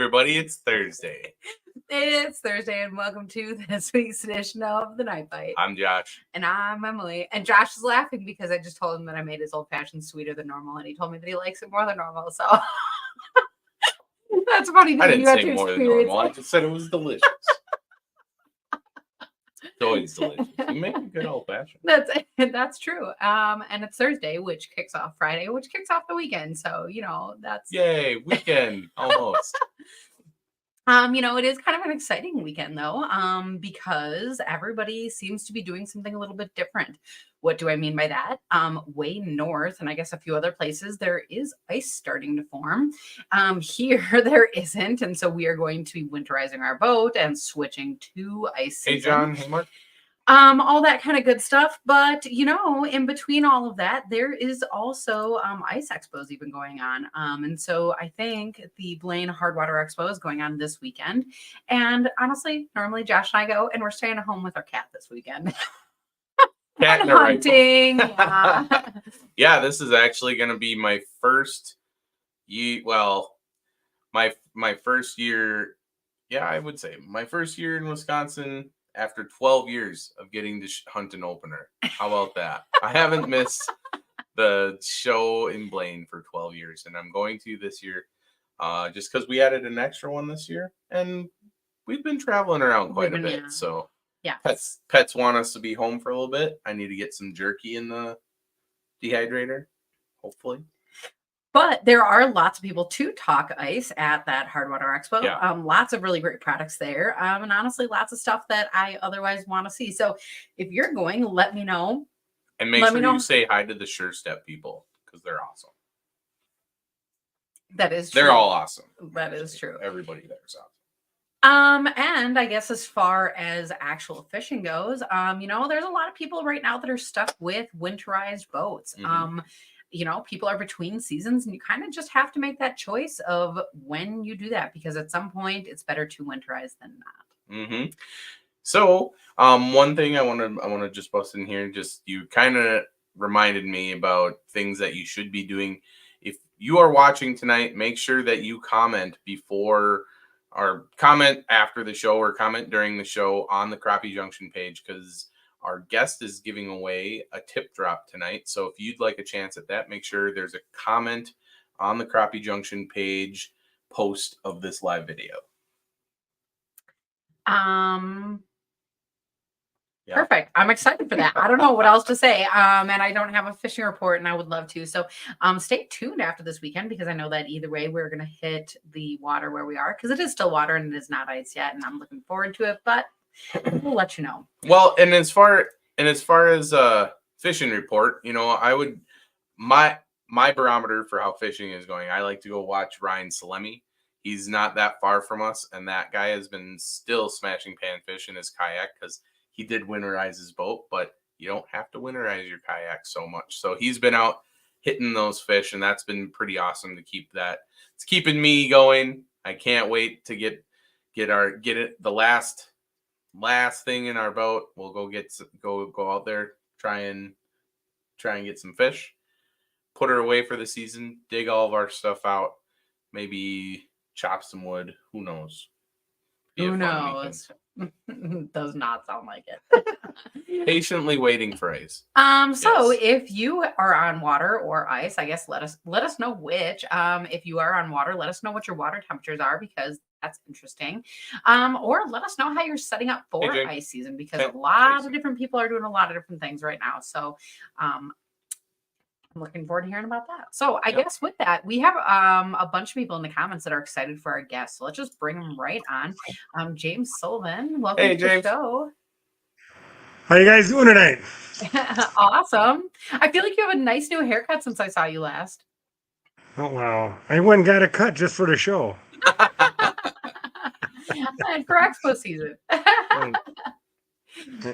everybody. It's Thursday. It's Thursday, and welcome to this week's edition of The Night Bite. I'm Josh. And I'm Emily. And Josh is laughing because I just told him that I made his old-fashioned sweeter than normal, and he told me that he likes it more than normal, so... That's funny. I didn't say more than normal. I just said it was delicious. It's always delicious. You make a good old-fashioned. That's true. And it's Thursday, which kicks off Friday, which kicks off the weekend. So, that's... Yay, weekend, almost. It is kind of an exciting weekend, though, because everybody seems to be doing something a little bit different. What do I mean by that? Way north, and I guess a few other places, there is ice starting to form. Here, there isn't, and so we are going to be winterizing our boat and switching to ice season. Hey, John. Hey, Mark. All that kind of good stuff. But, in between all of that, there is also ice expos even going on. And so I think the Blaine Hardwater Expo is going on this weekend. And honestly, normally Josh and I go, and we're staying at home with our cat this weekend. Cat and hunting. Yeah, this is actually going to be my first my first year. Yeah, I would say my first year in Wisconsin. After 12 years of getting to hunt an opener. How about that? I haven't missed the show in Blaine for 12 years, and I'm going to this year just because we added an extra one this year, and we've been traveling around quite a bit. Yeah. So yeah, pets want us to be home for a little bit. I need to get some jerky in the dehydrator, hopefully. But there are lots of people to talk ice at that Hardwater Expo. Yeah. Lots of really great products there. And honestly, lots of stuff that I otherwise want to see. So if you're going, let me know. And make sure you say hi to the Sure Step people because they're awesome. That is true. They're all awesome. That is true. Everybody there is awesome. And I guess as far as actual fishing goes, there's a lot of people right now that are stuck with winterized boats. Mm-hmm. People are between seasons, and you kind of just have to make that choice of when you do that, because at some point it's better to winterize than not. Mm-hmm. So, one thing I want to just bust in here, just you kind of reminded me about things that you should be doing. If you are watching tonight, make sure that you comment before or comment after the show or comment during the show on the Crappie Junction page, because our guest is giving away a tip drop tonight. So if you'd like a chance at that, make sure there's a comment on the Crappie Junction page post of this live video. Yeah. Perfect. I'm excited for that. I don't know what else to say. And I don't have a fishing report, and I would love to. So stay tuned after this weekend, because I know that either way we're going to hit the water where we are, because it is still water and it is not ice yet. And I'm looking forward to it, but we'll let you know. Well, and as far as fishing report, I would my barometer for how fishing is going. I like to go watch Ryan Salemi. He's not that far from us, and that guy has been still smashing panfish in his kayak because he did winterize his boat. But you don't have to winterize your kayak so much. So he's been out hitting those fish, and that's been pretty awesome to keep that. It's keeping me going. I can't wait to get it the last thing in our boat. We'll go out there, try and get some fish, put her away for the season, dig all of our stuff out, maybe chop some wood. Who knows? Who knows? Does not sound like it. Patiently waiting for ice. So if you are on water or ice, I guess let us know which. If you are on water, let us know what your water temperatures are, because that's interesting. Or let us know how you're setting up for ice season, because a lot of different people are doing a lot of different things right now. So I'm looking forward to hearing about that. So I guess with that, we have a bunch of people in the comments that are excited for our guests. So let's just bring them right on. James Sullivan, welcome to the show. How you guys doing tonight? Awesome. I feel like you have a nice new haircut since I saw you last. Oh, wow. I went and got a cut just for the show. And for Expo season.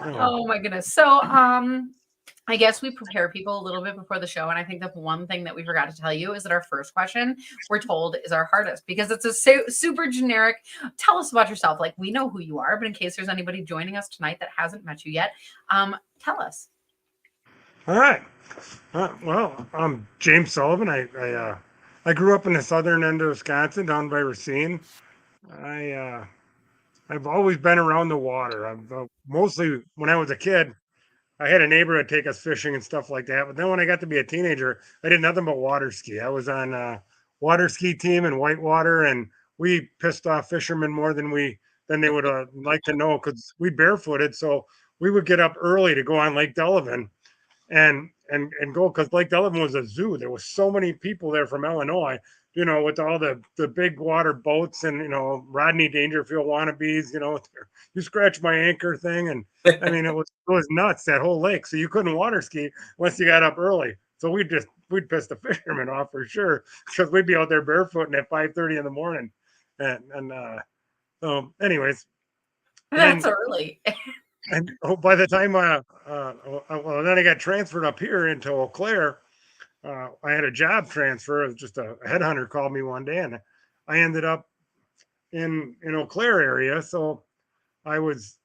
Oh my goodness. So I guess we prepare people a little bit before the show, and I think that one thing that we forgot to tell you is that our first question, we're told, is our hardest, because it's a super generic. Tell us about yourself. Like, we know who you are, but in case there's anybody joining us tonight that hasn't met you yet, tell us. All right. Well, I'm James Sullivan. I grew up in the southern end of Wisconsin, down by Racine. I've always been around the water. I've mostly when I was a kid, I had a neighbor that take us fishing and stuff like that. But then when I got to be a teenager, I did nothing but water ski. I was on a water ski team in whitewater, and we pissed off fishermen more than they would like to know because we barefooted. So we would get up early to go on Lake Delavan and go because Lake Delavan was a zoo. There was so many people there from Illinois, with all the big water boats and Rodney Dangerfield wannabes, with their, you scratch my anchor thing, and I mean it was nuts that whole lake. So you couldn't water ski unless you got up early. So we'd piss the fishermen off for sure because we'd be out there barefooting at 5:30 in the morning, and so anyways, That's then early. and by the time well, then I got transferred up here into Eau Claire. I had a job transfer. It was just a headhunter called me one day, and I ended up in Eau Claire area. So I was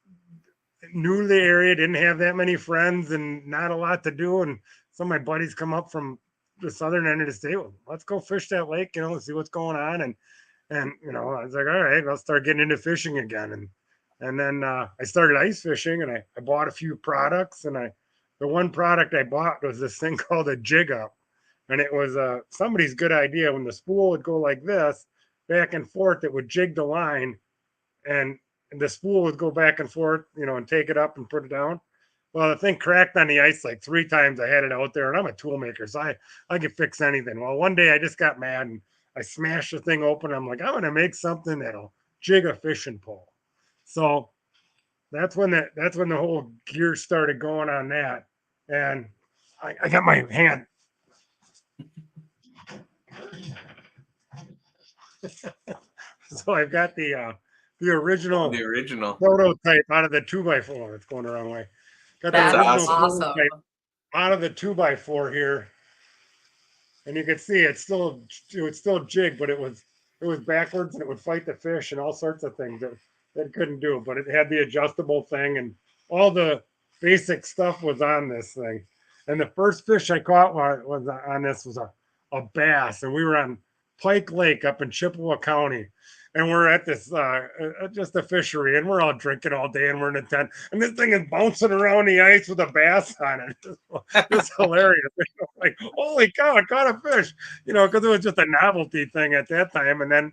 new to the area, didn't have that many friends, and not a lot to do. And some of my buddies come up from the southern end of the state. Well, let's go fish that lake, and see what's going on. And I was like, all right, I'll start getting into fishing again. And then I started ice fishing, and I bought a few products. And the one product I bought was this thing called a jig up. And it was somebody's good idea. When the spool would go like this, back and forth, it would jig the line, and the spool would go back and forth, and take it up and put it down. Well, the thing cracked on the ice like 3 times. I had it out there, and I'm a tool maker, so I could fix anything. Well, one day I just got mad and I smashed the thing open. I'm like, I'm gonna make something that'll jig a fishing pole. So that's when the whole gear started going on that, and I got my hand. So I've got the original The original. prototype out of the 2x4. It's going the wrong way. Got the That's original awesome. prototype out of the 2x4 here, and you can see it would still jig, but it was backwards, and it would fight the fish and all sorts of things that it couldn't do. But it had the adjustable thing, and all the basic stuff was on this thing. And the first fish I caught was on this was a bass, and we were on Pike Lake up in Chippewa County. And we're at this just a fishery, and we're all drinking all day, and we're in a tent, and this thing is bouncing around the ice with a bass on it. It's hilarious. Like, holy cow, I caught a fish, because it was just a novelty thing at that time. And then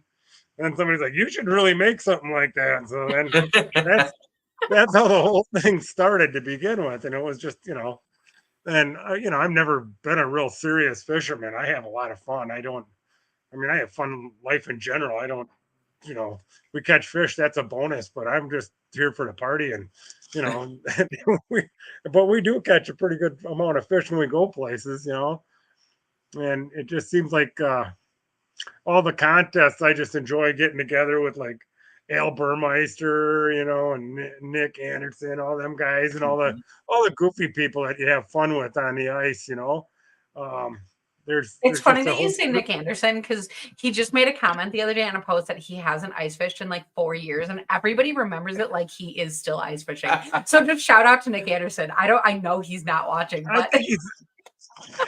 somebody's like, you should really make something like that. And so then that's how the whole thing started to begin with. And it was just, and I've never been a real serious fisherman. I have a lot of fun. I have fun life in general. I don't, we catch fish, that's a bonus, but I'm just here for the party. And, but we do catch a pretty good amount of fish when we go places, and it just seems like all the contests, I just enjoy getting together with like Al Burmeister, and Nick Anderson, all them guys, and all the goofy people that you have fun with on the ice, It's funny that you say Nick Anderson, because he just made a comment the other day on a post that he hasn't ice fished in like 4 years, and everybody remembers it like he is still ice fishing. So just shout out to Nick Anderson. I know he's not watching, but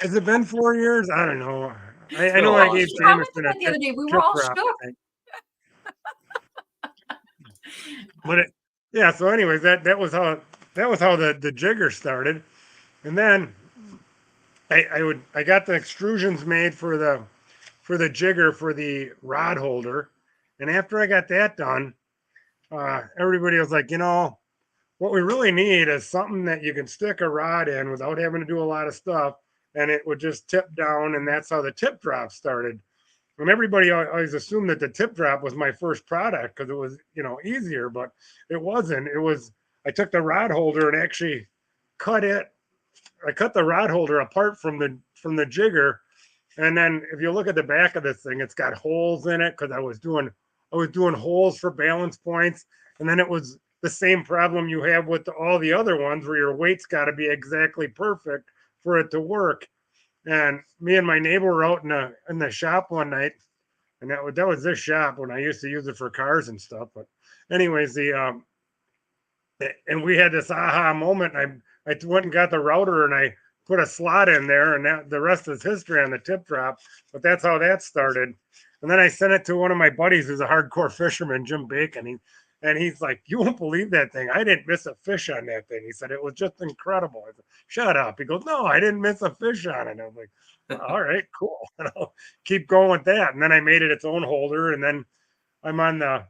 has it been 4 years? I don't know. I know I gave Jameson the other day. We were all shook. But yeah. So anyways, that was how the jigger started, and then I got the extrusions made for the jigger for the rod holder, and after I got that done, everybody was like, what we really need is something that you can stick a rod in without having to do a lot of stuff, and it would just tip down, and that's how the tip drop started. And everybody always assumed that the tip drop was my first product because it was, easier, but it wasn't. It was, I took the rod holder and actually cut the rod holder apart from the jigger. And then if you look at the back of this thing, it's got holes in it because I was doing holes for balance points. And then it was the same problem you have with all the other ones where your weight's got to be exactly perfect for it to work. And me and my neighbor were out in the shop one night, and that was this shop when I used to use it for cars and stuff. But anyways, and we had this aha moment. I went and got the router, and I put a slot in there, and that the rest is history on the tip drop. But that's how that started. And then I sent it to one of my buddies who's a hardcore fisherman, Jim Bacon. And he's like, "You won't believe that thing. I didn't miss a fish on that thing." He said it was just incredible. I said, "Shut up." He goes, "No, I didn't miss a fish on it." I'm like, well, "All right, cool." And I'll keep going with that. And then I made it its own holder. And then I'm on the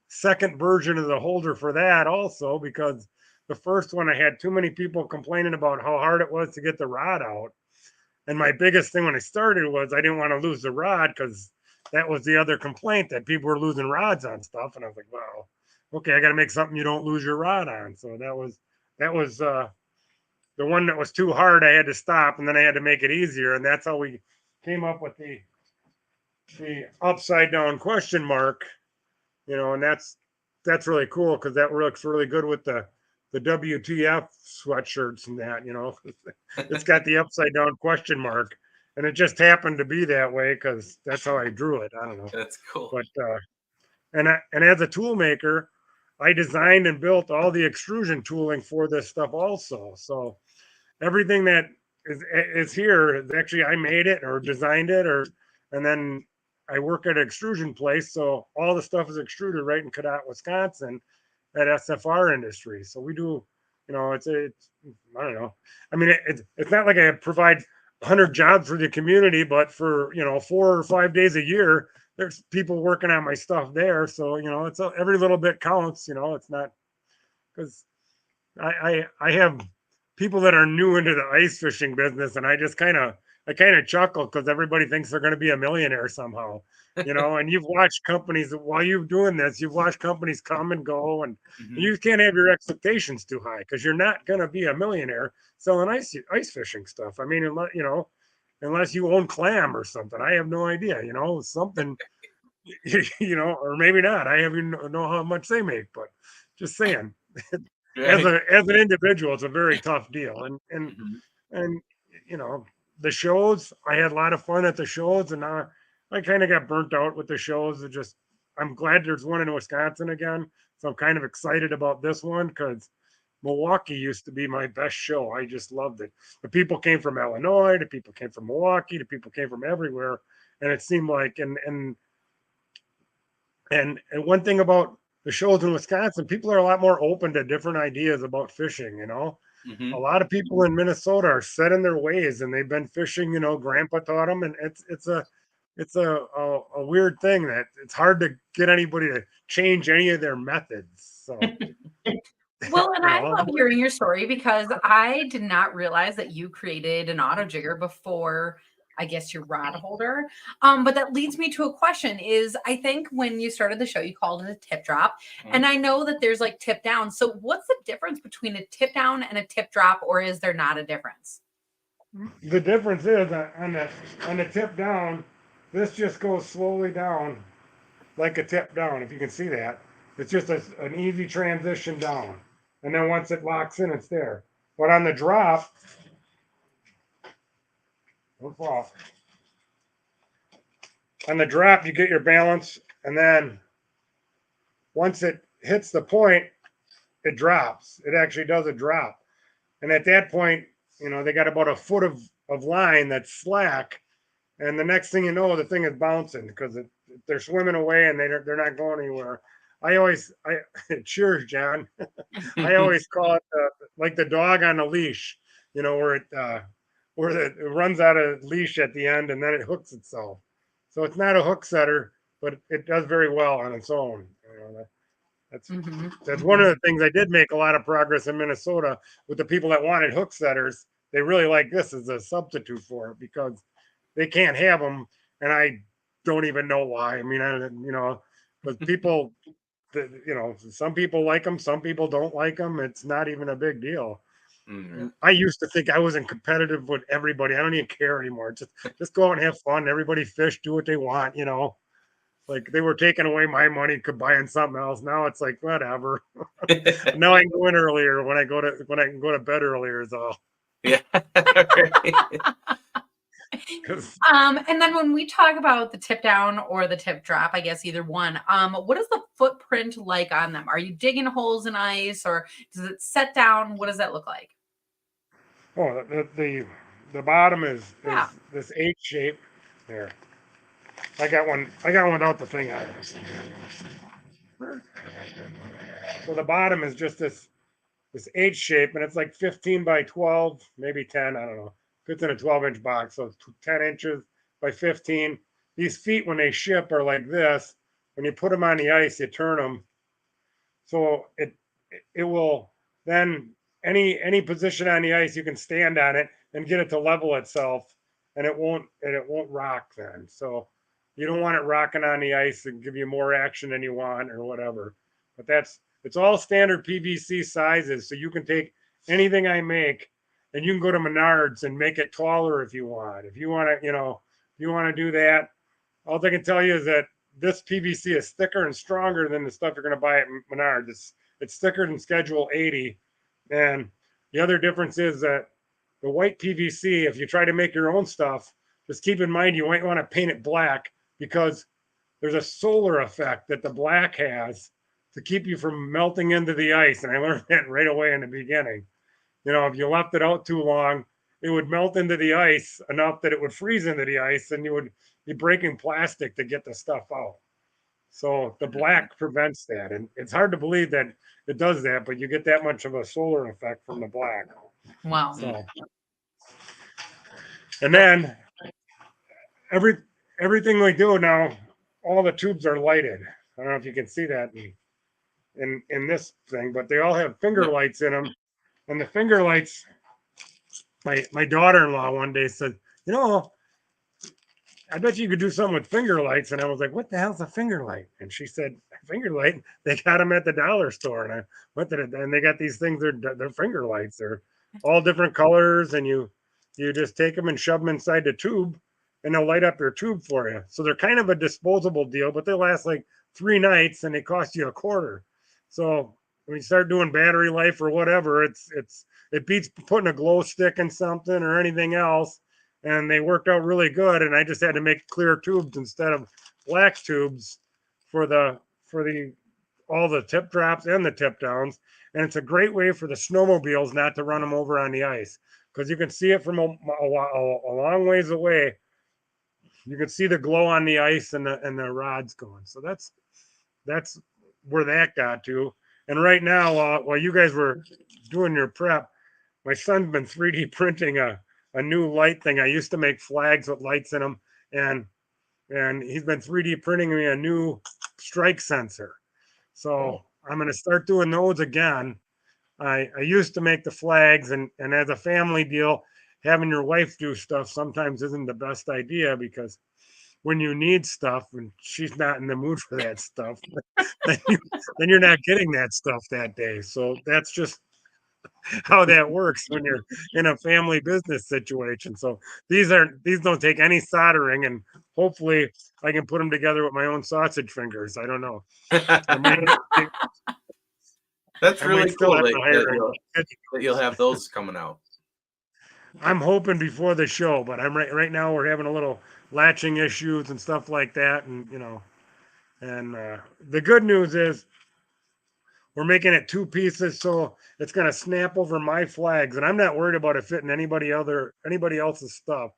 second version of the holder for that also, because the first one I had too many people complaining about how hard it was to get the rod out. And my biggest thing when I started was I didn't want to lose the rod, because that was the other complaint, that people were losing rods on stuff. And I was like, well, okay, I got to make something you don't lose your rod on. So that was the one that was too hard. I had to stop, and then I had to make it easier. And that's how we came up with the upside down question mark, and that's really cool, because that looks really good with the WTF sweatshirts and that, it's got the upside down question mark, and it just happened to be that way because that's how I drew it. I don't know. That's cool. But and as a tool maker, I designed and built all the extrusion tooling for this stuff also. So everything that is here is actually I made it or designed it, and then I work at an extrusion place, so all the stuff is extruded right in Cadott, Wisconsin, at SFR Industries. So we do, it's I don't know. I mean, it's not like I provide 100 jobs for the community, but for 4 or 5 days a year, there's people working on my stuff there. So it's every little bit counts. It's not, because I have people that are new into the ice fishing business, and I kind of chuckle, because everybody thinks they're going to be a millionaire somehow, and you've watched companies while you're doing this, you've watched companies come and go, and you can't have your expectations too high, because you're not going to be a millionaire selling ice fishing stuff. I mean, unless you own Clam or something. I have no idea, something, or maybe not. I have know how much they make, but just saying. As an individual, it's a very tough deal. And the shows, I had a lot of fun at the shows, and now I kind of got burnt out with the shows. I'm glad there's one in Wisconsin again. So I'm kind of excited about this one, because Milwaukee used to be my best show. I just loved it. The people came from Illinois, the people came from Milwaukee, the people came from everywhere. And it seemed like, and one thing about the shows in Wisconsin, people are a lot more open to different ideas about fishing. A lot of people in Minnesota are set in their ways, and they've been fishing. Grandpa taught them, and it's a weird thing that it's hard to get anybody to change any of their methods. So. Well, and I love hearing your story, because I did not realize that you created an auto jigger before, I guess, your rod holder. But that leads me to a question is, I think when you started the show, you called it a tip drop. And I know that there's like tip down. So what's the difference between a tip down and a tip drop, or is there not a difference? The difference is that on the tip down, this just goes slowly down like a tip down, if you can see that. It's just an easy transition down. And then once it locks in, it's there. But on the drop, don't fall. On the drop, you get your balance, and then once it hits the point, it drops. It actually does a drop. And at that point, they got about a foot of line that's slack. And the next thing you know, the thing is bouncing, because they're swimming away, and they're not going anywhere. Cheers, John. I always call it like the dog on a leash, where it runs out of leash at the end, and then it hooks itself. So it's not a hook setter, but it does very well on its own. That's one of the things. I did make a lot of progress in Minnesota with the people that wanted hook setters. They really like this as a substitute for it, because they can't have them, and I don't even know why. I mean, but people, some people like them, some people don't like them. It's not even a big deal. I used to think I wasn't competitive with everybody. I don't even care anymore. Just go out and have fun. Everybody fish, do what they want. Like they were taking away my money, could buy in something else. Now it's like whatever. Now I can go in earlier when I can go to bed earlier is all. Yeah. And then when we talk about the tip down or the tip drop, I guess either one, what is the footprint like on them? Are you digging holes in ice, or does it set down? What does that look like? Oh, the bottom is Yeah. this H shape. There, I got one. I got one without the thing on it. So the bottom is just this H shape, and it's like 15 by 12, maybe 10. I don't know. Fits in a 12-inch box, so it's 10 inches by 15. These feet, when they ship, are like this. When you put them on the ice, you turn them, so it will then any position on the ice, you can stand on it and get it to level itself, and it won't rock then. So you don't want it rocking on the ice and give you more action than you want or whatever. But it's all standard PVC sizes, so you can take anything I make and you can go to Menards and make it taller if you want. If you want to, if you want to do that, all I can tell you is that this PVC is thicker and stronger than the stuff you're going to buy at Menards. It's thicker than Schedule 80. And the other difference is that the white PVC, if you try to make your own stuff, just keep in mind you might want to paint it black because there's a solar effect that the black has to keep you from melting into the ice. And I learned that right away in the beginning. If you left it out too long, it would melt into the ice enough that it would freeze into the ice and you would be breaking plastic to get the stuff out. So the black prevents that. And it's hard to believe that it does that, but you get that much of a solar effect from the black. Wow. So, and then everything we do now, all the tubes are lighted. I don't know if you can see that in this thing, but they all have finger lights in them. And the finger lights, my daughter-in-law one day said, I bet you could do something with finger lights. And I was like, what the hell's a finger light? And she said, finger light, they got them at the dollar store. And I went to it, and they got these things, they're finger lights. They're all different colors. And you just take them and shove them inside the tube and they'll light up your tube for you. So they're kind of a disposable deal, but they last like 3 nights and they cost you $0.25. So when you start doing battery life or whatever, it beats putting a glow stick in something or anything else. And they worked out really good. And I just had to make clear tubes instead of black tubes for all the tip drops and the tip downs. And it's a great way for the snowmobiles not to run them over on the ice because you can see it from a long ways away. You can see the glow on the ice and the rods going. So that's where that got to. And right now, while you guys were doing your prep, my son's been 3D printing a new light thing. I used to make flags with lights in them, and he's been 3D printing me a new strike sensor. So I'm going to start doing those again. I used to make the flags, and as a family deal, having your wife do stuff sometimes isn't the best idea because when you need stuff and she's not in the mood for that stuff, then you're not getting that stuff that day. So that's just how that works when you're in a family business situation. So these don't take any soldering, and hopefully I can put them together with my own sausage fingers. I don't know. That's really cool that you'll have those coming out. I'm hoping before the show, but I'm right now we're having a little latching issues and stuff like that, and the good news is we're making it 2 pieces, so it's going to snap over my flags, and I'm not worried about it fitting anybody else's stuff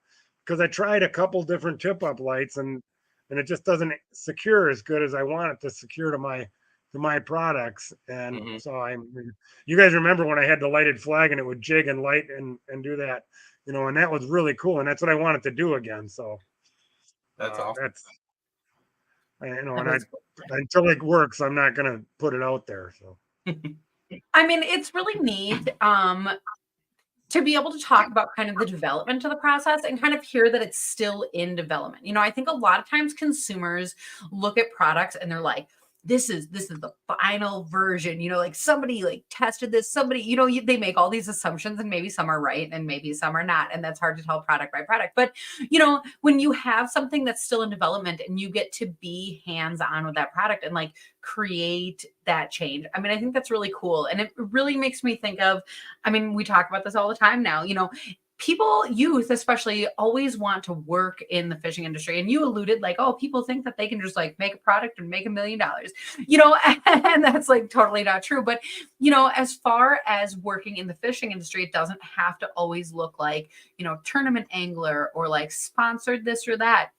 because I tried a couple different tip-up lights and it just doesn't secure as good as I want it to secure to my products. And so you guys remember when I had the lighted flag and it would jig and light and do that, and that was really cool, and that's what I wanted to do again. So that's awesome. Until it works, I'm not going to put it out there. So, I mean, it's really neat to be able to talk about kind of the development of the process and kind of hear that it's still in development. I think a lot of times consumers look at products and they're like, this is the final version, like somebody like tested this, somebody, they make all these assumptions and maybe some are right and maybe some are not. And that's hard to tell product by product. But, when you have something that's still in development and you get to be hands-on with that product and like create that change. I think that's really cool. And it really makes me think of, we talk about this all the time now, youth especially, always want to work in the fishing industry. And you alluded like, oh, people think that they can just like make a product and make $1 million, and that's like totally not true. But, as far as working in the fishing industry, it doesn't have to always look like, tournament angler or like sponsored this or that.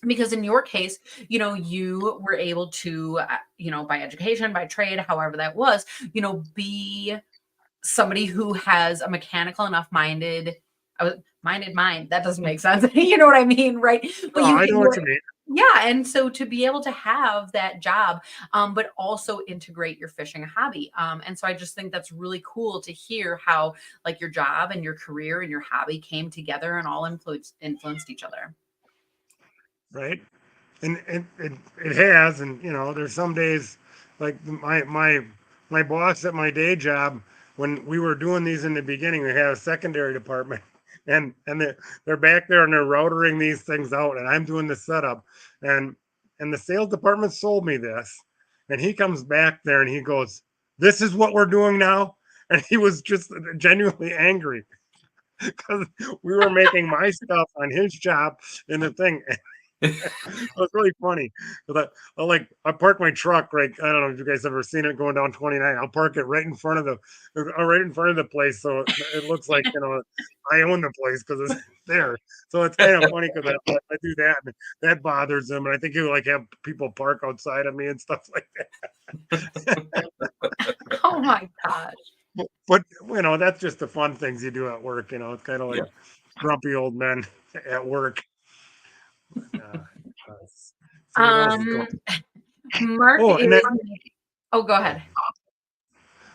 Because in your case, you were able to, by education, by trade, however that was, be somebody who has a mechanical enough minded mind. That doesn't make sense. You know what I mean? Right. But Oh, I know what you mean. yeah. And so to be able to have that job, but also integrate your fishing hobby. And so I just think that's really cool to hear how like your job and your career and your hobby came together and all influenced each other. Right. And it has, and there's some days like my boss at my day job, when we were doing these in the beginning, we had a secondary department, and they're back there and they're routering these things out, and I'm doing the setup, and the sales department sold me this, and he comes back there and he goes, "This is what we're doing now," and he was just genuinely angry because we were making my stuff on his job in the thing. It was really funny. But I park my truck right. I don't know if you guys ever seen it going down 29. I'll park it right in front of the place, so it looks like I own the place because it's there. So it's kind of funny because I do that, and that bothers him. And I think he like have people park outside of me and stuff like that. Oh my gosh. But that's just the fun things you do at work. It's kind of like grumpy old men at work. Mark go ahead.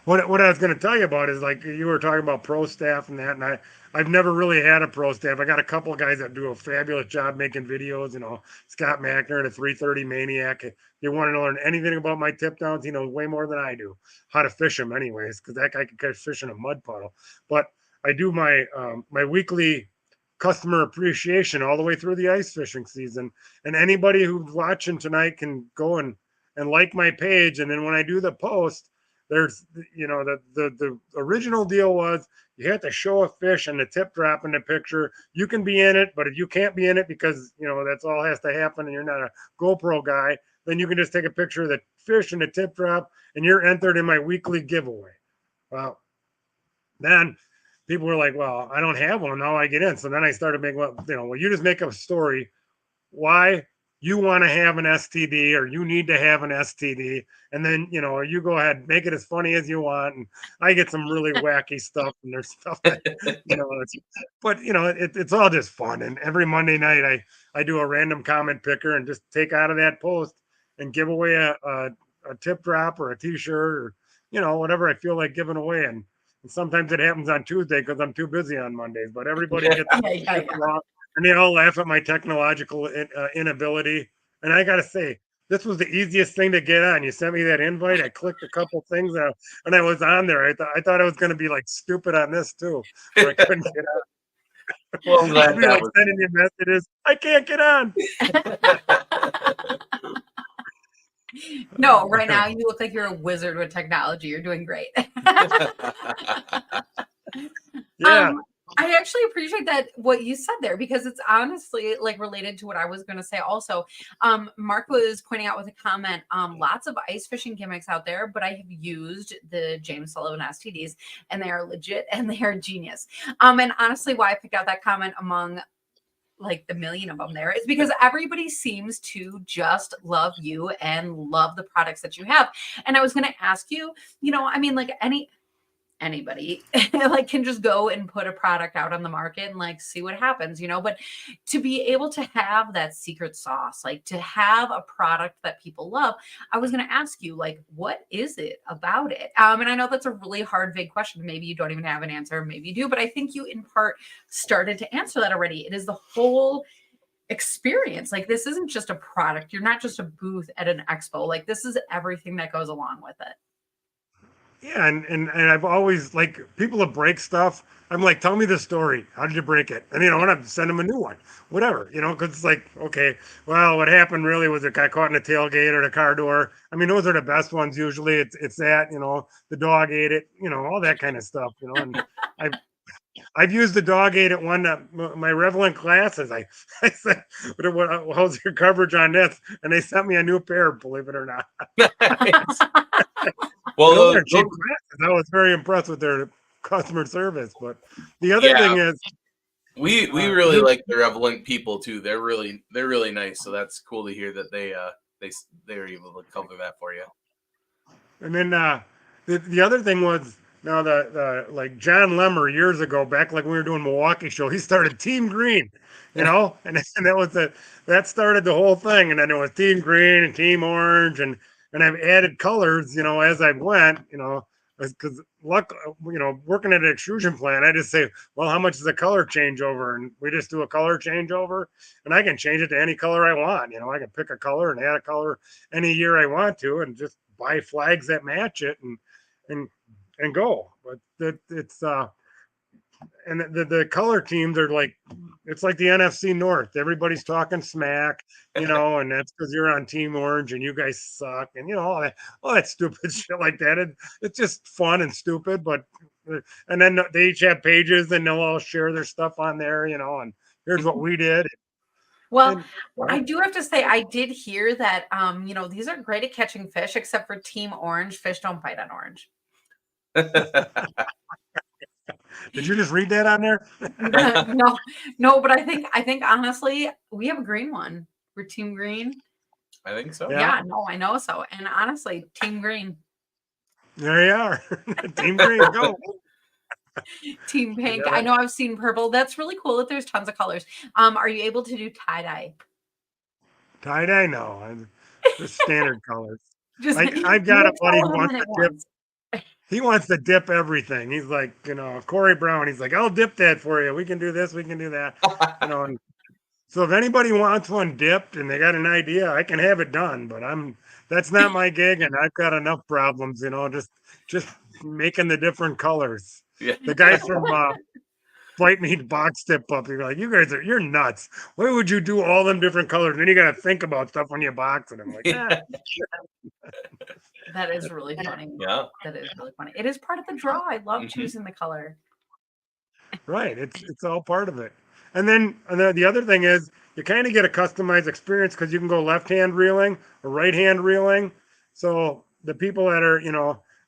What I was going to tell you about is like you were talking about pro staff and that, and I've never really had a pro staff. I got a couple of guys that do a fabulous job making videos. Scott Mackner, the 330 Maniac. If you want to learn anything about my tip downs, he knows way more than I do how to fish them, anyways, because that guy can catch fish in a mud puddle. But I do my my weekly customer appreciation all the way through the ice fishing season. And anybody who's watching tonight can go and like my page. And then when I do the post, there's the original deal was you have to show a fish and the tip drop in the picture. You can be in it, but if you can't be in it because that's all has to happen and you're not a GoPro guy, then you can just take a picture of the fish and the tip drop and you're entered in my weekly giveaway. Well, then people were like, well, I don't have one. Now I get in. So then I started making, you just make a story why you want to have an STD or you need to have an STD. And then, you go ahead, make it as funny as you want. And I get some really wacky stuff and there's stuff that, it's all just fun. And every Monday night I do a random comment picker and just take out of that post and give away a tip drop or a t-shirt or, whatever I feel like giving away. And sometimes it happens on Tuesday because I'm too busy on Mondays, but everybody gets along, and they all laugh at my technological inability. And I got to say, this was the easiest thing to get on. You sent me that invite. I clicked a couple things and I was on there. I thought I was going to be like stupid on this too. But I couldn't get on. Well, I'm glad I'd be like sending you messages. I can't get on. No, right now you look like you're a wizard with technology. You're doing great. Yeah. I actually appreciate that what you said there because it's honestly like related to what I was going to say also. Mark was pointing out with a comment, lots of ice fishing gimmicks out there, but I have used the James Sullivan STDs and they are legit and they are genius. And honestly, why I picked out that comment among like the million of them there is because everybody seems to just love you and love the products that you have. And I was going to ask you, like anybody like can just go and put a product out on the market and like see what happens, but to be able to have that secret sauce, like to have a product that people love, I was going to ask you, like, what is it about it? And I know that's a really hard, big question. Maybe you don't even have an answer. Maybe you do, but I think you in part started to answer that already. It is the whole experience. Like, this isn't just a product. You're not just a booth at an expo. Like, this is everything that goes along with it. Yeah, and I've always like people that break stuff. I'm like, tell me the story. How did you break it? And when I send them a new one, whatever, because it's like, okay, well, what happened really was it got caught in the tailgate or the car door. I mean, those are the best ones usually. It's that the dog ate it, all that kind of stuff. And I've used the dog aid at one my Revlon glasses. I said, how's your coverage on this? And they sent me a new pair, believe it or not. Nice. Those Well, are cheap glasses. I was very impressed with their customer service. But the other yeah, thing is, we really like the Revelant people too. They're really nice. So that's cool to hear that they were able to cover that for you. and then the other thing was now the like John Lemmer years ago, back like when we were doing Milwaukee show, he started Team Green, and that was that started the whole thing. And then it was Team Green and Team Orange, and I've added colors, as I went, because working at an extrusion plant, I just say, well, how much is a color changeover? And we just do a color changeover, and I can change it to any color I want. I can pick a color and add a color any year I want to, and just buy flags that match it and go. But it's and the color teams are like, it's like the NFC North. Everybody's talking smack, and that's because you're on Team Orange and you guys suck, and all that stupid shit like that. It's just fun and stupid, but and then they each have pages and they'll all share their stuff on there, and here's what we did. Well, I do have to say, I did hear that, these are great at catching fish, except for Team Orange. Fish don't bite on orange. Did you just read that on there? No, but I think honestly, we have a green one. We're Team Green. I think so. Yeah, no, I know so. And honestly, Team Green. There you are. Team Green, go. Team Pink. I know I've seen purple. That's really cool that there's tons of colors. Are you able to do tie-dye? Tie-dye? No. Just standard colors. I've got a buddy who wants to dip. He wants to dip everything. He's like, Corey Brown. He's like, I'll dip that for you. We can do this. We can do that. And so if anybody wants one dipped and they got an idea, I can have it done. But that's not my gig, and I've got enough problems. Just making the different colors. Yeah. The guys from Bite Me Box Tip Up, you're like, you're nuts. Why would you do all them different colors? And then you got to think about stuff when you box it. I'm like, That is really funny. Yeah. That is really funny. It is part of the draw. I love choosing the color. Right. It's all part of it. And then the other thing is you kind of get a customized experience because you can go left-hand reeling or right-hand reeling. So the people that are,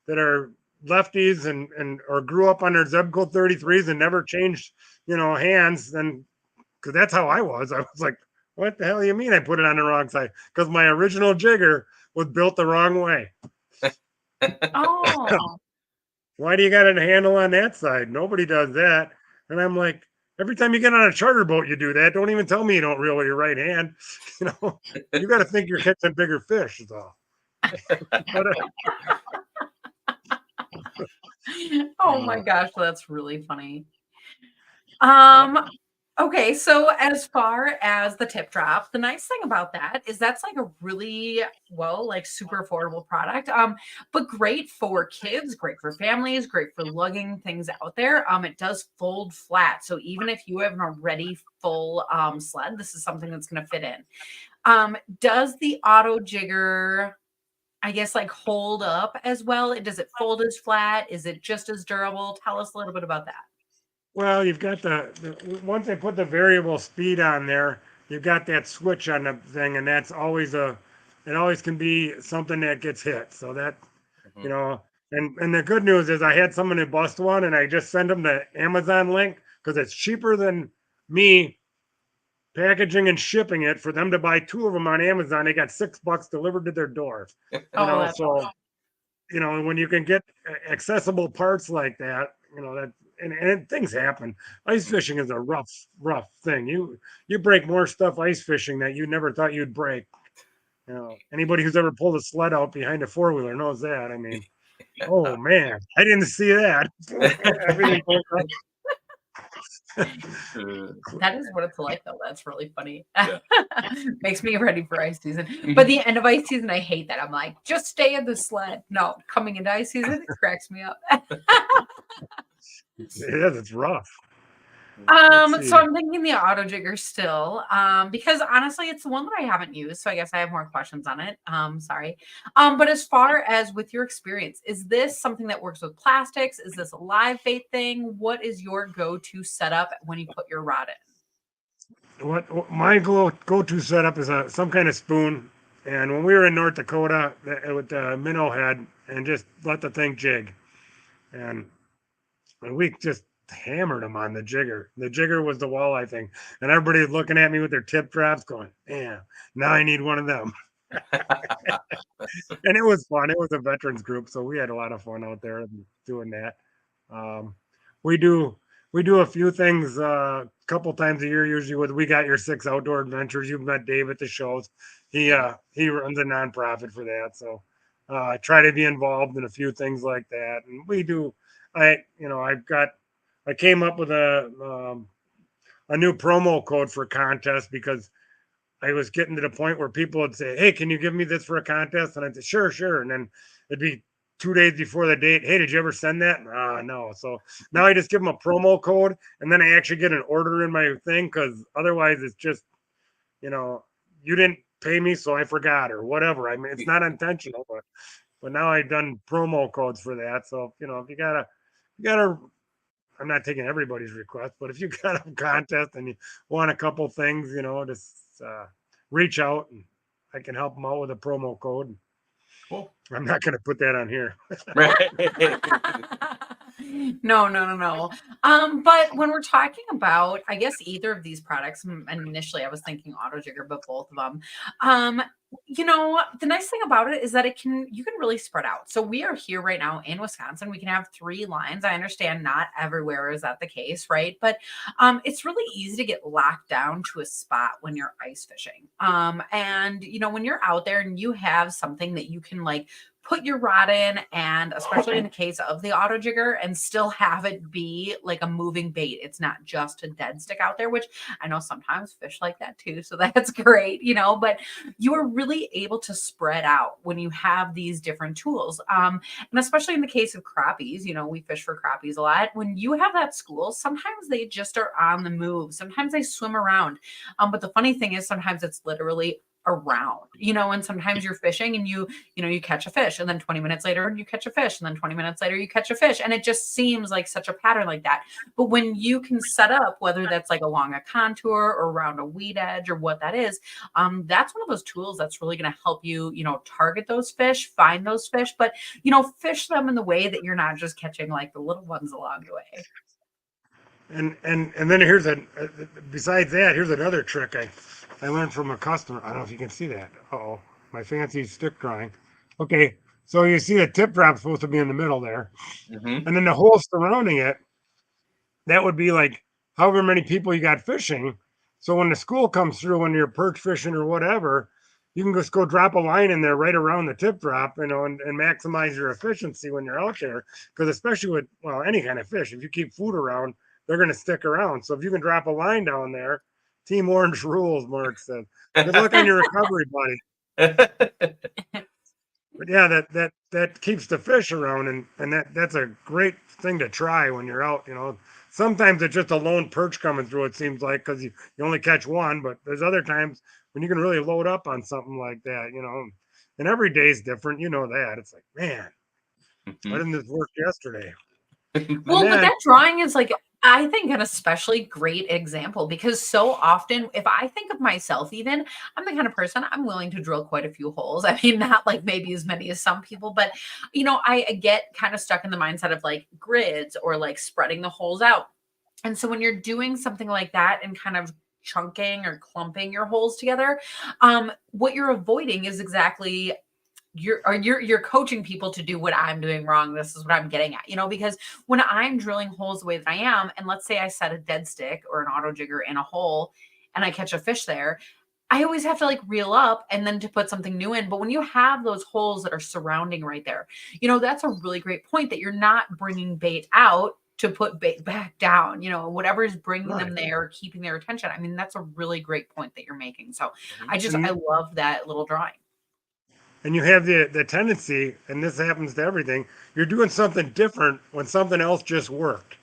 that are lefties and or grew up on their Zebco 33s and never changed, hands, then because that's how I was. I was like, what the hell do you mean I put it on the wrong side? Because my original jigger was built the wrong way. Oh. Why do you got a handle on that side? Nobody does that. And I'm like, every time you get on a charter boat, you do that. Don't even tell me you don't reel with your right hand. You got to think you're catching bigger fish. Is all. Oh my gosh, that's really funny. Okay, so as far as the tip drop, the nice thing about that is that's like a really super affordable product. But great for kids, great for families, great for lugging things out there. It does fold flat. So even if you have an already full sled, this is something that's going to fit in. Does the auto jigger, I guess, hold up as well? Does it fold as flat? Is it just as durable? Tell us a little bit about that. Well, you've got the once they put the variable speed on there, you've got that switch on the thing, and that's always it always can be something that gets hit. So that, and the good news is I had someone who bust one, and I just sent them the Amazon link because it's cheaper than me packaging and shipping it for them to buy 2 of them on Amazon. They got $6 delivered to their door. That's awesome. When you can get accessible parts like that, that. And things happen. Ice fishing is a rough thing. You break more stuff ice fishing that you never thought you'd break. Anybody who's ever pulled a sled out behind a 4-wheeler knows that. I mean, oh man, I didn't see that. Everything goes up. That is what it's like, though. That's really funny. Yeah. Makes me ready for ice season. But the end of ice season, I hate that. I'm like, just stay in the sled. No, coming into ice season, it cracks me up. It is. It's rough. Let's So see. I'm thinking the auto jigger still, because honestly, it's the one that I haven't used. So I guess I have more questions on it. Sorry. But as far as with your experience, is this something that works with plastics? Is this a live bait thing? What is your go-to setup when you put your rod What my go-to setup is some kind of spoon. And when we were in North Dakota with the minnow head, and just let the thing jig, and we just hammered them on the jigger. The jigger was the walleye thing, and everybody was looking at me with their tip traps, going, "Man, now I need one of them." And it was fun. It was a veterans group, so we had a lot of fun out there doing that. Um, we do we do a few things a couple times a year. Usually, with We Got Your Six Outdoor Adventures. You've met Dave at the shows. He runs a nonprofit for that, so I try to be involved in a few things like that. And we do. I came up with a new promo code for contest because I was getting to the point where people would say, "Hey, can you give me this for a contest?" And I'd say, "Sure, sure." And then it'd be 2 days before the date. "Hey, did you ever send that?" No. So now I just give them a promo code, and then I actually get an order in my thing, because otherwise it's just, you know, you didn't pay me, so I forgot, or whatever. I mean, it's not intentional, but now I've done promo codes for that. So if you gotta. I'm not taking everybody's request, but if you got a contest and you want a couple things, just reach out, and I can help them out with a promo code. Cool. I'm not going to put that on here. No, no, no, no. But when we're talking about, I guess either of these products, and initially I was thinking auto jigger, but both of them, um, the nice thing about it is that you can really spread out. So we are here right now in Wisconsin. We can have 3 lines. I understand not everywhere is that the case, right? But it's really easy to get locked down to a spot when you're ice fishing. And when you're out there and you have something that you can like put your rod in, and especially in the case of the auto jigger, and still have it be like a moving bait. It's not just a dead stick out there, which I know sometimes fish like that too. So that's great, but you are really able to spread out when you have these different tools. And especially in the case of crappies, we fish for crappies a lot. When you have that school, sometimes they just are on the move. Sometimes they swim around. But the funny thing is sometimes it's literally around, and sometimes you're fishing and you catch a fish, and then 20 minutes later you catch a fish, and then 20 minutes later you catch a fish, and it just seems like such a pattern like that. But when you can set up, whether that's like along a contour or around a weed edge or what that is, that's one of those tools that's really going to help you, target those fish, find those fish, but fish them in the way that you're not just catching like the little ones along the way. And then besides that, here's another trick I learned from a customer. I don't know if you can see that. Oh, my fancy stick drawing. Okay, so you see the tip drop supposed to be in the middle there, Mm-hmm. and then the hole surrounding it, that would be like however many people you got fishing. So when the school comes through, when you're perch fishing or whatever, you can just go drop a line in there right around the tip drop, and maximize your efficiency when you're out there. Because especially with any kind of fish, if you keep food around, they're going to stick around. So if you can drop a line down there, Team Orange rules, Mark said. Good luck on your recovery, buddy. But yeah, that keeps the fish around, and that's a great thing to try when you're out. Sometimes it's just a lone perch coming through. It seems like, because you only catch one, but there's other times when you can really load up on something like that. And every day's different. That it's like, man, why didn't this work yesterday? Well, but that drawing is like, I think, an especially great example, because so often, if I think of myself, even, I'm the kind of person, I'm willing to drill quite a few holes. I mean, not like maybe as many as some people, but I get kind of stuck in the mindset of like grids or like spreading the holes out. And so when you're doing something like that and kind of chunking or clumping your holes together, what you're avoiding is exactly you're coaching people to do what I'm doing wrong. This is what I'm getting at, because when I'm drilling holes the way that I am, and let's say I set a dead stick or an auto jigger in a hole and I catch a fish there, I always have to like reel up and then to put something new in. But when you have those holes that are surrounding right there, that's a really great point, that you're not bringing bait out to put bait back down, whatever is bringing them there, keeping their attention. I mean, that's a really great point that you're making. So I love that little drawing. And you have the tendency, and this happens to everything, you're doing something different when something else just worked.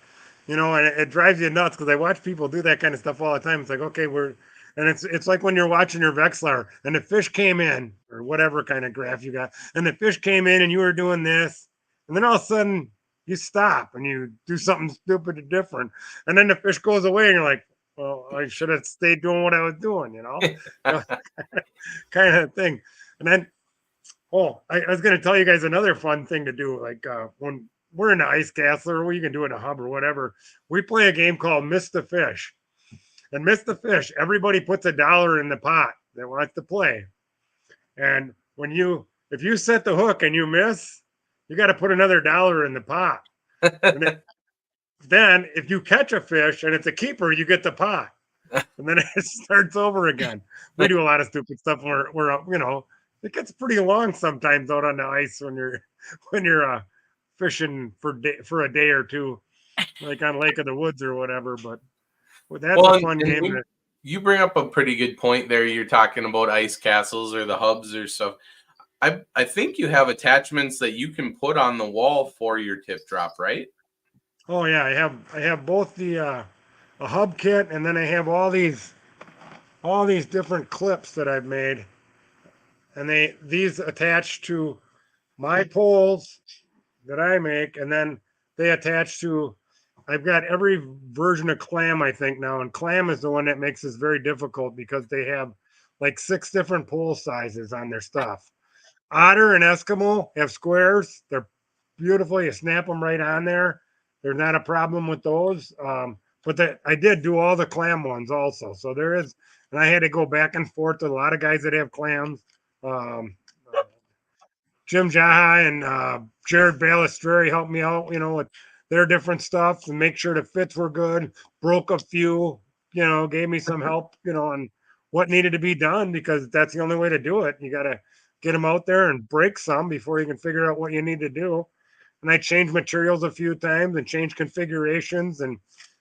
you know, and it drives you nuts because I watch people do that kind of stuff all the time. It's like, okay, and it's like when you're watching your Vexlar and the fish came in or whatever kind of graph you got, and the fish came in and you were doing this, and then all of a sudden you stop and you do something stupid or different, and then the fish goes away and you're like, well, I should have stayed doing what I was doing, you know, kind of thing. And then, oh, I was going to tell you guys another fun thing to do, like when we're in the ice castle or you can do it in a hub or whatever. We play a game called Miss the Fish. And Miss the Fish, everybody puts $1 in the pot that wants to play. And if you set the hook and you miss, you got to put another $1 in the pot. And then if you catch a fish and it's a keeper, you get the pot. And then it starts over again. We do a lot of stupid stuff where you know, it gets pretty long sometimes out on the ice when you're fishing for a day or two, like on Lake of the Woods or whatever. But that's a fun game. You bring up a pretty good point there. You're talking about ice castles or the hubs or stuff. I think you have attachments that you can put on the wall for your tip drop, right? Oh yeah, I have both a hub kit, and then I have all these different clips that I've made, and these attach to my poles that I make, and then they attach to. I've got every version of clam I think now, and clam is the one that makes this very difficult because they have like 6 different pole sizes on their stuff. Otter and Eskimo have squares. They're beautiful. You snap them right on there. There's not a problem with those. But I did do all the clam ones also. So there is, and I had to go back and forth with a lot of guys that have clams. Jim Jaha and Jared Balistreri helped me out, you know, with their different stuff and make sure the fits were good. Broke a few, you know, gave me some help, you know, on what needed to be done because that's the only way to do it. You got to get them out there and break some before you can figure out what you need to do. And I changed materials a few times and changed configurations. And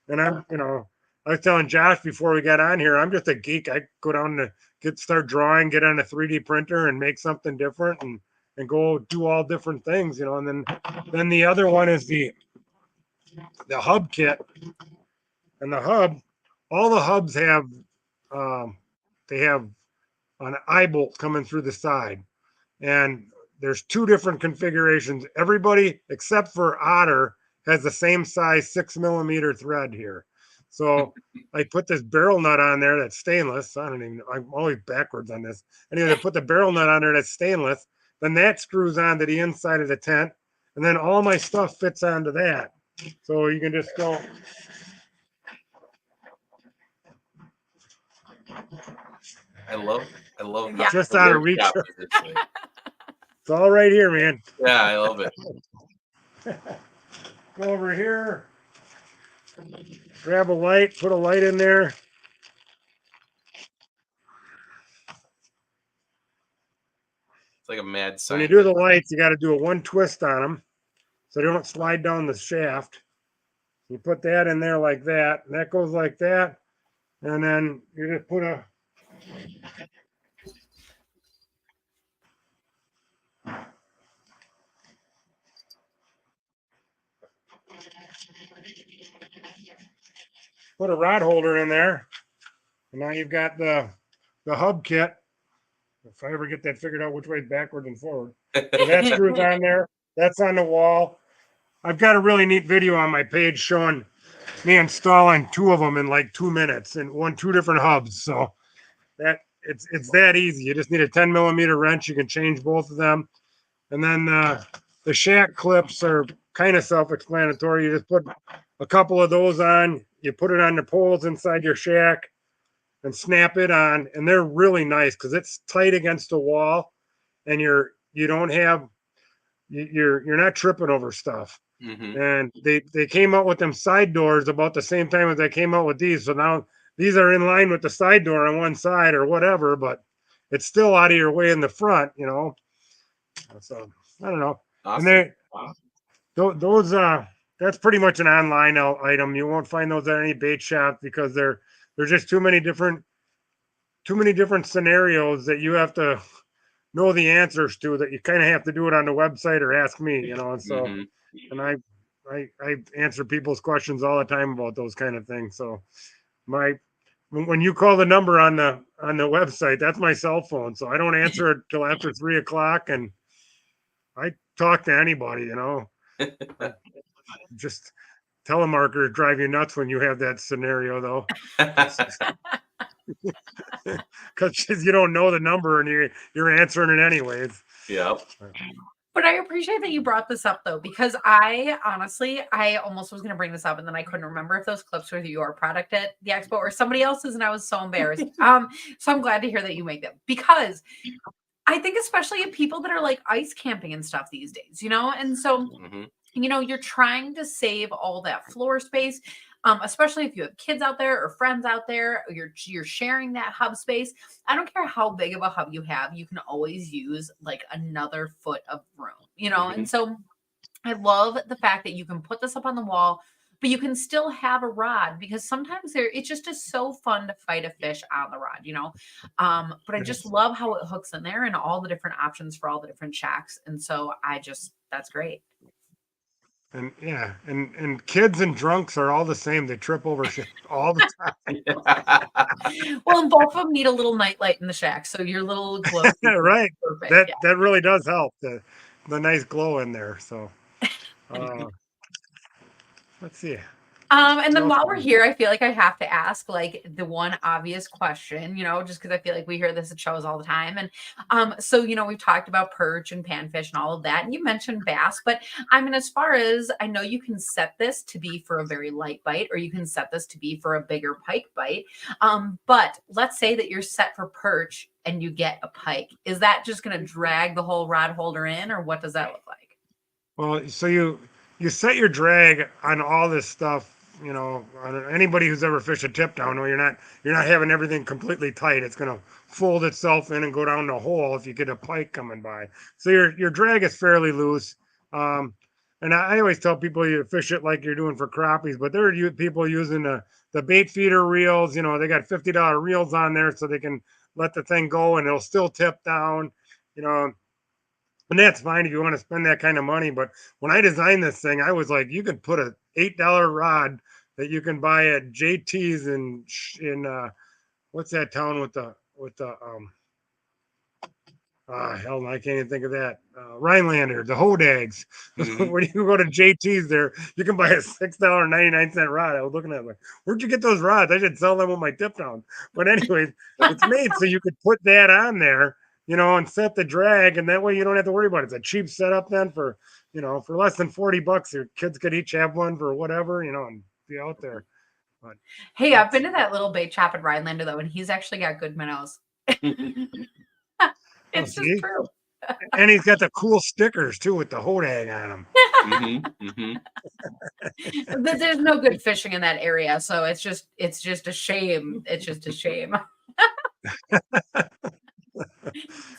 I'm, you know, I was telling Josh before we got on here, I'm just a geek. I go down to start drawing, get on a 3D printer and make something different and go do all different things, you know. And then the other one is the hub kit. And the hub, all the hubs have, they have an eye bolt coming through the side. And there's 2 different configurations. Everybody except for Otter has the same size 6mm thread here. So I put this barrel nut on there that's stainless. I don't even know. I'm always backwards on this. Anyway, I put the barrel nut on there that's stainless. Then that screws onto the inside of the tent. And then all my stuff fits onto that. So you can just go. I love Yeah. Just out of reach. It's all right here, man. Yeah, I love it. Go over here. Grab a light, put a light in there. It's like a mad scientist. When you do the lights, you got to do a 1 twist on them so they don't slide down the shaft. You put that in there like that, and that goes like that. And then you just put a rod holder in there. And now you've got the hub kit. If I ever get that figured out which way backward and forward. So that screws on there. That's on the wall. I've got a really neat video on my page showing me installing 2 of them in like 2 minutes and 2 different hubs. So that it's that easy. You just need a 10mm wrench. You can change both of them. And then the shack clips are kind of self-explanatory. You just put a couple of those on. You put it on the poles inside your shack and snap it on. And they're really nice because it's tight against the wall, and you're not tripping over stuff. Mm-hmm. And they came out with them side doors about the same time as they came out with these. So now these are in line with the side door on one side or whatever, but it's still out of your way in the front, you know. So I don't know. Awesome. And those that's pretty much an online item. You won't find those at any bait shop because there's just too many different scenarios that you have to know the answers to, that you kind of have to do it on the website or ask me, you know. And so and I answer people's questions all the time about those kind of things. So when you call the number on the website, that's my cell phone. So I don't answer it till after 3 o'clock, and I talk to anybody. Just telemarketers drive you nuts when you have that scenario, though, because you don't know the number and you're answering it anyways. Yep. But I appreciate that you brought this up though, because I honestly, I almost was going to bring this up and then I couldn't remember if those clips were your product at the expo or somebody else's, and I was so embarrassed. So I'm glad to hear that you make them, because I think especially of people that are like ice camping and stuff these days, and so you're trying to save all that floor space. Especially if you have kids out there or friends out there, or you're sharing that hub space. I don't care how big of a hub you have, you can always use like another foot of room, And so I love the fact that you can put this up on the wall, but you can still have a rod, because sometimes it just is so fun to fight a fish on the rod, But I just love how it hooks in there and all the different options for all the different shacks. And so that's great. And yeah, and kids and drunks are all the same. They trip over shit all the time. Well, and both of them need a little nightlight in the shack, so your little glow. Right. Perfect. That really does help. The nice glow in there. So let's see. And then while we're here, I feel like I have to ask like the one obvious question, just because I feel like we hear this at shows all the time. And so we've talked about perch and panfish and all of that. And you mentioned bass, but I mean, as far as I know, you can set this to be for a very light bite, or you can set this to be for a bigger pike bite. But let's say that you're set for perch and you get a pike. Is that just going to drag the whole rod holder in, or what does that look like? Well, so you set your drag on all this stuff. On anybody who's ever fished a tip down, you're not having everything completely tight. It's going to fold itself in and go down the hole if you get a pike coming by. So your drag is fairly loose. And I always tell people you fish it like you're doing for crappies, but there are people using the bait feeder reels. They got $50 reels on there so they can let the thing go and it'll still tip down. And that's fine if you want to spend that kind of money. But when I designed this thing, I was like, you could put a $8 rod that you can buy at JT's in what's that town with the hell, I can't even think of that. Rhinelander, the Hodags. When you go to JT's there, you can buy a $6.99 rod. I was looking at it like, where'd you get those rods? I should sell them with my tip down. But anyways, it's made so you could put that on there, and set the drag, and that way you don't have to worry about it. It's a cheap setup then for less than $40. Your kids could each have one for whatever, and be out there. But hey, I've been to that little bait shop in Rhinelander though, and he's actually got good minnows. It's just true. And he's got the cool stickers too with the Hodag on them. But there's no good fishing in that area, so it's just a shame. It's just a shame.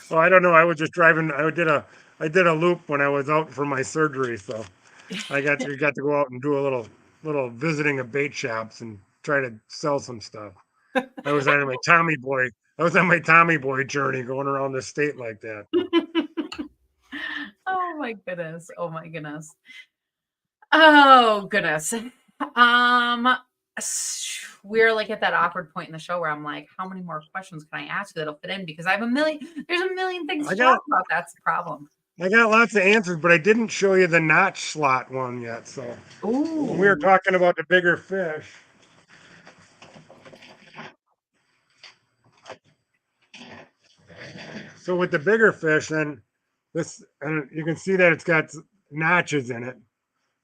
Well, I don't know. I was just driving. I did a loop when I was out for my surgery, so I got to go out and do a little visiting of bait shops and try to sell some stuff. I was on my Tommy Boy journey, going around the state like that. Oh my goodness! Oh my goodness! Oh goodness! We're like at that awkward point in the show where I'm like, how many more questions can I ask you that'll fit in? Because I have there's a million things to talk about. That's the problem. I got lots of answers, but I didn't show you the notch slot one yet. So when we were talking about the bigger fish. So with the bigger fish, then you can see that it's got notches in it.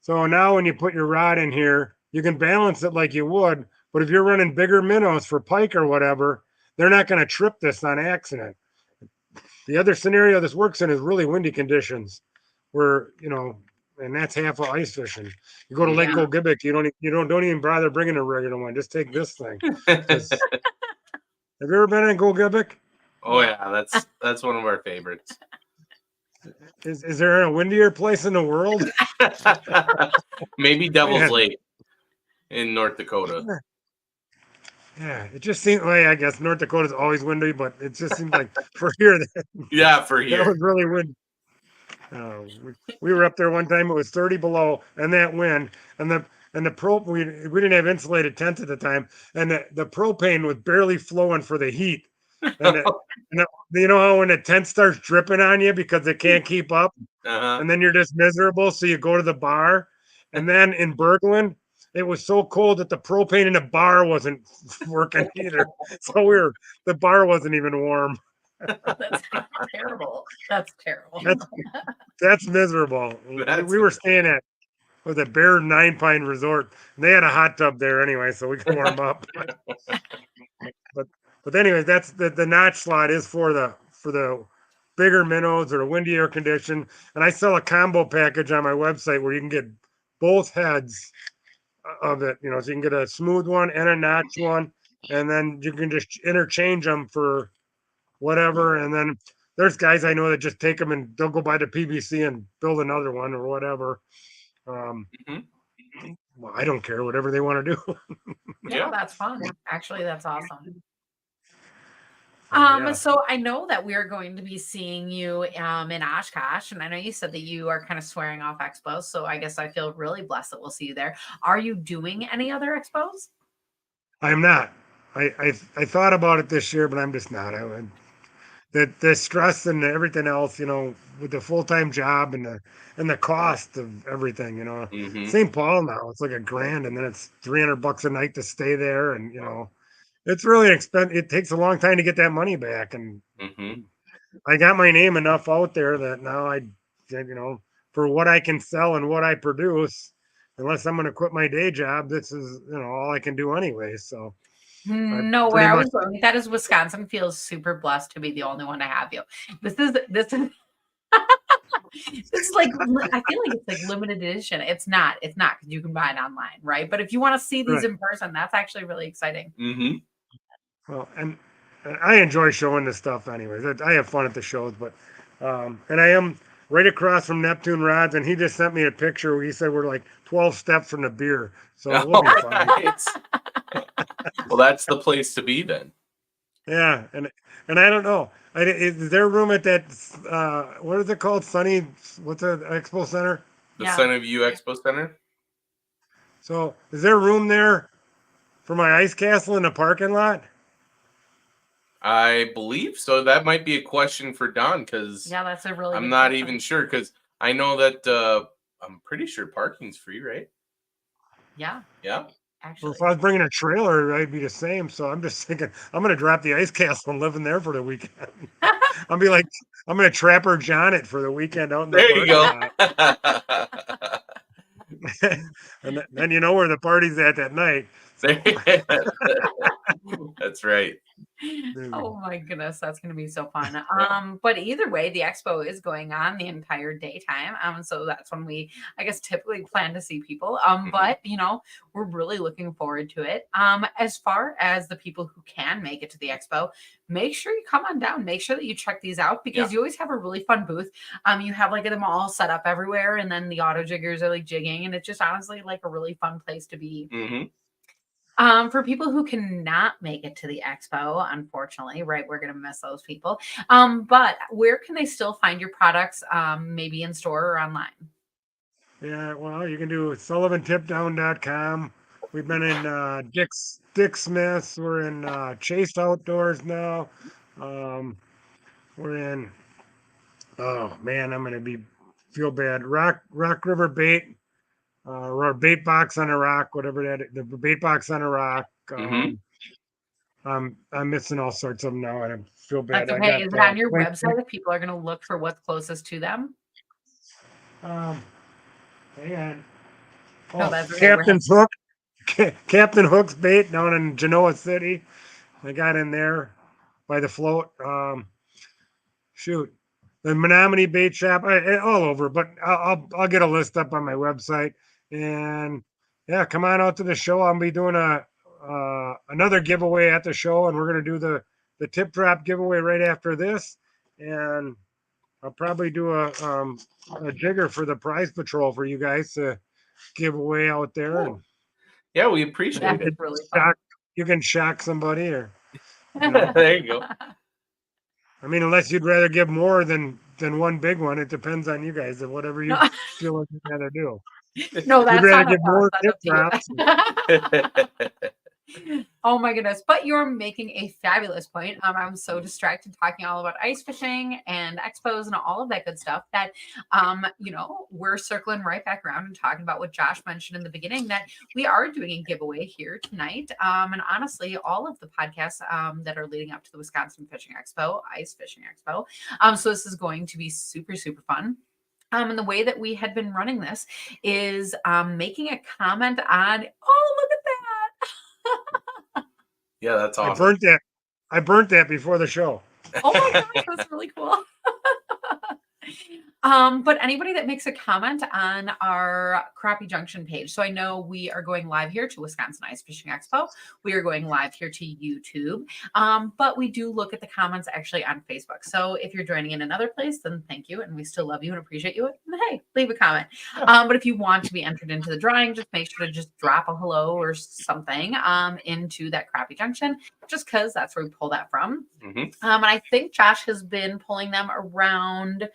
So now when you put your rod in here, you can balance it like you would. But if you're running bigger minnows for pike or whatever, they're not going to trip this on accident. The other scenario this works in is really windy conditions, where and that's half of ice fishing. You go to Lake Gogibic, you don't even bother bringing a regular one. Just take this thing. Have you ever been in Gogibic? Oh yeah, that's one of our favorites. Is there a windier place in the world? Maybe Devil's Lake in North Dakota. Yeah, it just seemed like, I guess North Dakota is always windy, but it just seemed like for here. Yeah, for here. That was really windy. We were up there one time. It was 30 below, and that wind, and the we didn't have insulated tents at the time, and the propane was barely flowing for the heat, and, you know how when the tent starts dripping on you because it can't keep up, Uh-huh. and then you're just miserable, so you go to the bar, and then in Berglund, it was so cold that the propane in the bar wasn't working either, so the bar wasn't even warm. That's terrible. That's terrible. That's miserable. That's We were staying at was a Bear Nine Pine Resort. And they had a hot tub there anyway, so we could warm up. But anyway, that's the notch slot is for the bigger minnows or windy air condition. And I sell a combo package on my website where you can get both heads of it. You know, so you can get a smooth one and a notch one, and then you can just interchange them for whatever. And then there's guys I know that just take them and they'll go buy the PVC and build another one or whatever. Well, I don't care, whatever they want to do. Yeah, that's fun. Actually, that's awesome. Yeah. So I know that we are going to be seeing you in Oshkosh, and I know you said that you are kind of swearing off expos. So I guess I feel really blessed that we'll see you there. Are you doing any other expos? I'm not. I thought about it this year, but I'm just not. The stress and everything else, you know, with the full-time job and the cost of everything, you know. St. Paul now, it's like $1,000, and then it's $300 a night to stay there, and you know, it's really expensive. It takes a long time to get that money back, and I got my name enough out there that now you know, for what I can sell and what I produce, unless I'm going to quit my day job, this is, you know, all I can do anyway. So No, where I was going with that is Wisconsin feels super blessed to be the only one to have you. This is this is like, I feel like it's like limited edition. It's not because you can buy it online, right? But if you want to see these in person, that's actually really exciting. Well, and I enjoy showing this stuff anyways. I have fun at the shows, but and I am right across from Neptune Rods, and he just sent me a picture where he said we're like 12 steps from the beer, so we'll be fine. Well, that's the place to be then. Yeah, and I don't know. Is there room at that? What is it called? Sunny? What's the expo center? The Sun of You Expo Center. So, is there room there for my ice castle in the parking lot? I believe so. That might be a question for Don, because that's a really. I'm not even sure, because I know that I'm pretty sure parking's free, right? Yeah. Actually. Well, if I was bringing a trailer, I'd be the same. So I'm just thinking I'm going to drop the ice castle and live in there for the weekend. I'm going to Trapper John it for the weekend out in the There you go. And then you know where the party's at that night. That's right. Oh my goodness, that's going to be so fun. But either way, the expo is going on the entire daytime. So that's when we, I guess, typically plan to see people. But you know, we're really looking forward to it. As far as the people who can make it to the expo, make sure you come on down. Make sure that you check these out, because you always have a really fun booth. You have like them all set up everywhere, and then the auto jiggers are like jigging, and it's just honestly like a really fun place to be. For people who cannot make it to the expo, unfortunately, right, we're going to miss those people. But where can they still find your products, maybe in store or online? Yeah, well, you can do SULLIVANTIPDOWN.com. We've been in Dick Smith's. We're in Chase Outdoors now. We're in, oh man, I'm going to feel bad. Rock River Bait. Or Bait Box on a Rock, whatever the Bait Box on a Rock. I'm missing all sorts of them now, and I feel bad. That's okay. Is it on your website if people are going to look for what's closest to them? Hang on. Oh, Captain Hook's Bait down in Genoa City. I got in there by the float. Shoot. The Menominee Bait Shop, all over, but I'll get a list up on my website. And yeah, come on out to the show. I'll be doing another giveaway at the show, and we're going to do the tip drop giveaway right after this. And I'll probably do a jigger for the prize patrol for you guys to give away out there. Cool. Yeah, we appreciate it. Really you can shock somebody, or there you go. I mean, unless you'd rather give more than than one big one. It depends on you guys and whatever you No, feel like you gotta do. no, You'd that's rather not up get to us. more That's tip up to drops. you. Oh my goodness. But you're making a fabulous point. I'm so distracted talking all about ice fishing and expos and all of that good stuff that, we're circling right back around and talking about what Josh mentioned in the beginning, that we are doing a giveaway here tonight. And honestly, all of the podcasts that are leading up to the Wisconsin Fishing Expo, Ice Fishing Expo. So this is going to be super, super fun. And the way that we had been running this is making a comment on, oh, look at that. Yeah, that's I awesome. burnt that. I burnt that before the show. Oh my gosh, that's really cool. But anybody that makes a comment on our Crappie Junction page. So I know we are going live here to Wisconsin Ice Fishing Expo. We are going live here to YouTube. But we do look at the comments actually on Facebook. So if you're joining in another place, then thank you. And we still love you and appreciate you. And hey, leave a comment. But if you want to be entered into the drawing, just make sure to just drop a hello or something into that Crappie Junction, just because that's where we pull that from. Mm-hmm. And I think Josh has been pulling them around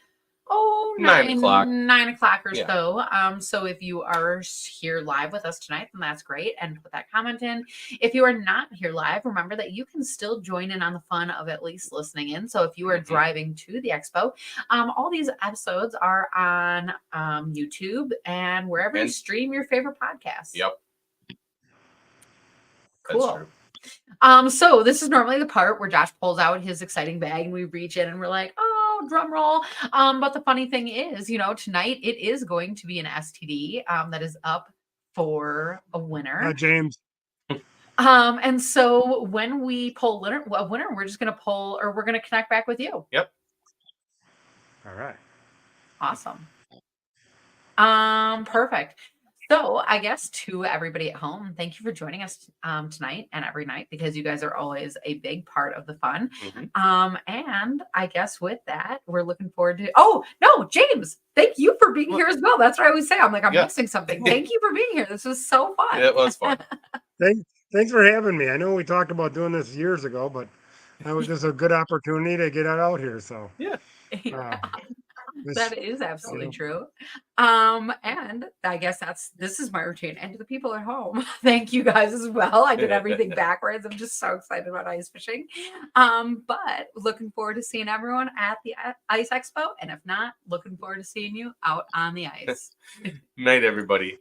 9 o'clock. 9 o'clock or Yeah. so. So if you are here live with us tonight, then that's great. And put that comment in. If you are not here live, remember that you can still join in on the fun of at least listening in. So if you are driving to the expo, all these episodes are on YouTube and wherever you stream your favorite podcasts. Yep. Cool. So this is normally the part where Josh pulls out his exciting bag and we reach in and we're like, oh, drum roll. But the funny thing is, tonight it is going to be an STD that is up for a winner. James. And so when we pull a winner, we're just going to pull, or we're going to connect back with you. Yep. All right. Awesome. Perfect. So I guess to everybody at home, thank you for joining us tonight and every night, because you guys are always a big part of the fun. And I guess with that, we're looking forward to, oh no, James, thank you for being here as well. That's what I always say. I'm like, I'm missing something. Thank you for being here. This was so fun. It was fun. Thanks for having me. I know we talked about doing this years ago, but that was just a good opportunity to get it out here. So yeah. That is absolutely true. And I guess this is my routine. And to the people at home, thank you guys as well. I did everything backwards. I'm just so excited about ice fishing. But looking forward to seeing everyone at the Ice Expo. And if not, looking forward to seeing you out on the ice. Night, everybody.